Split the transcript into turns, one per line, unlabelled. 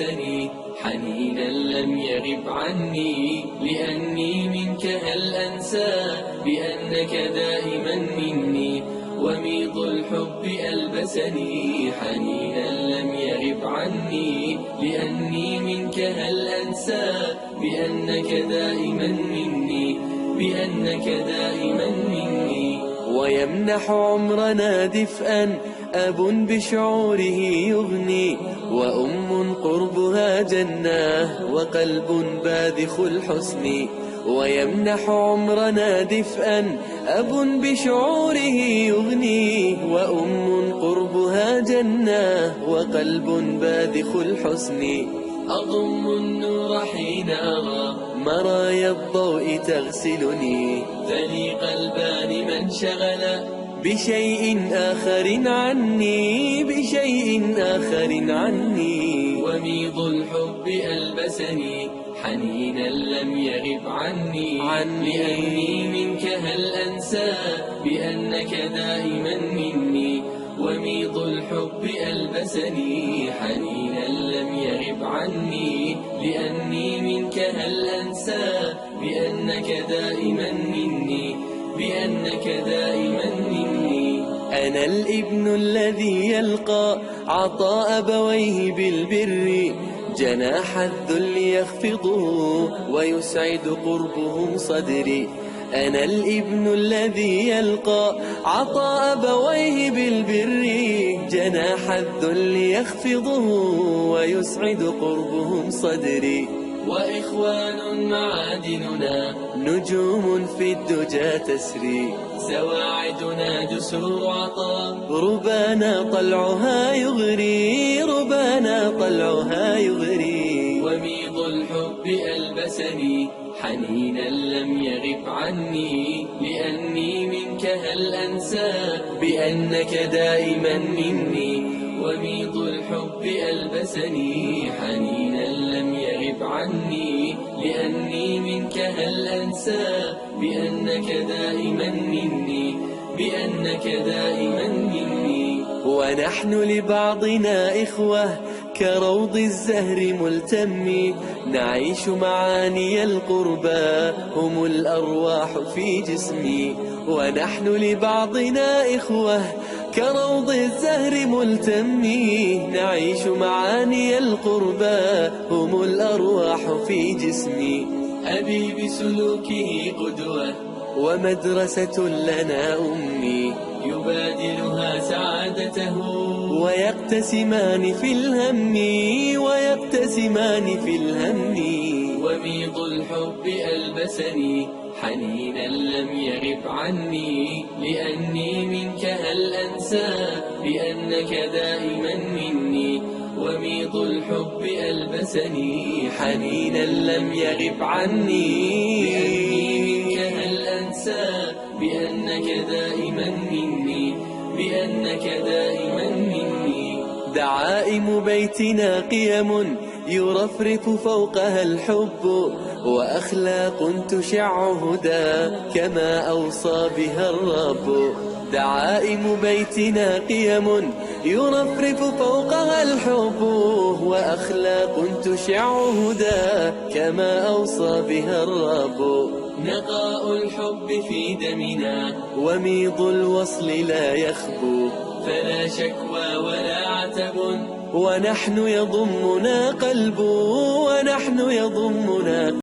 ألبسني حنينا لم يغب عني، لأني منك هل أنسى بأنك دائما مني. وميض الحب ألبسني حنينا لم يغب عني، لأني منك هل أنسى بأنك دائما مني، بأنك دائما مني. ويمنح عمرنا دفئا أب بشعوره يغني، وأم قربها جنة وقلب باذخ الحسن. ويمنح عمرنا دفئا أب بشعوره يغني، وأم قربها جنة وقلب باذخ الحسن. أضم النور حين أرى مرايا الضوء تغسلني، فلي قلبان من شغل بشيء آخر عني، بشيء آخر عني. وميض الحب ألبسني حنينا لم يغب عني، لأني منك هل أنسى بأنك دائما مني. وميض الحب ألبسني حنينا لم يغب عني، لأني منك هل أنسى بأنك دائما مني، بأنك دائما مني. أنا الابن الذي يلقى عطاء أبويه بالبر، جناح الذل يخفضه ويسعد قربهم صدري. أنا الابن الذي يلقى عطاء أبويه بالبر، جناح الذل يخفضه ويسعد قربهم صدري. وإخوان معادننا نجوم في الدجى تسري، سواعدنا جسور عطاء ربانا طلعها يغري، ربانا طلعها يغري. وميض الحب ألبسني حنينا لم يغب عني، لأني منك هل أنسى بأنك دائما مني. وميض الحب ألبسني حنينا لم يغب عني، لأني منك هل أنسى بأنك دائما مني، بأنك دائما مني. ونحن لبعضنا إخوة كروض الزهر ملتم، نعيش معاني القربى هم الأرواح في جسمي. ونحن لبعضنا إخوة كروض الزهر ملتم، نعيش معاني القربى هم الأرواح في جسمي. أبي بسلوكه قدوة ومدرسة لنا أمي، يبادلها سعادته ويقتسمان في الهم، ويقتسمان في الهم. وميض الحب ألبسني حنينا لم يغب عني، لأني منك هل أنسى بأنك دائما مني. وميض الحب ألبسني حنينا لم يغب عني، لأني منك هل أنسى بأنك دائما مني، بأنك دائما مني. دعائم بيتنا قيم يرفرف فوقها الحب، وأخلاق تشع هدى كما أوصى بها الرب. دعائم بيتنا قيم يرفرف فوقها الحب، وأخلاق تشع هدى كما أوصى بها الرب. نقاء الحب في دمنا وميض الوصل لا يخبو، فلا شكوى ولا عتب ونحن يضمنا قلب، ونحن يضمنا